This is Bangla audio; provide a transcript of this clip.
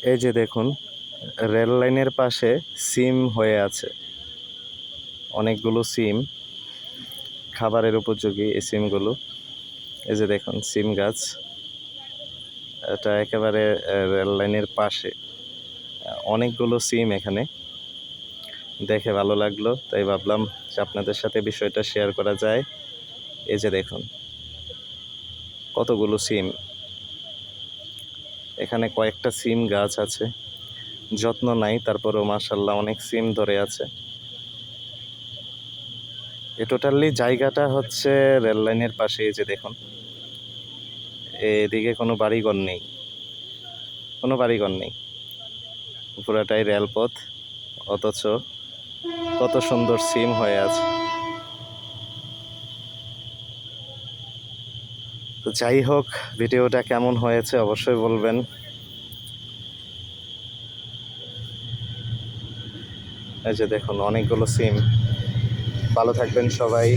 এই যে দেখুন, রেল লাইনের পাশে সিম হয়ে আছে, অনেকগুলো সিম, খাবারের উপযোগী এই সিমগুলো। এই যে দেখুন সিম গাছ, এটা একেবারে রেল লাইনের পাশে অনেকগুলো সিম। এখানে দেখে ভালো লাগলো, তাই ভাবলাম যে আপনাদের সাথে বিষয়টা শেয়ার করা যায়। এই যে দেখুন কতগুলো সিম, এখানে কয়েকটা সিম গাছ আছে, যত্ন নাই, তারপরেও মাশাআল্লাহ অনেক সিম ধরে আছে। এ টোটালি জায়গাটা হচ্ছে রেল লাইনের পাশে। এই যে দেখুন, এদিকে কোনো বাড়িঘর নেই, কোনো বাড়িঘর নেই, পুরাটাই রেলপথ, অথচ কত সুন্দর সিম হয়ে আছে। তো যাই হোক, ভিডিওটা কেমন হয়েছে অবশ্যই বলবেন। এই যে দেখুন অনেকগুলো সিম। ভালো থাকবেন সবাই।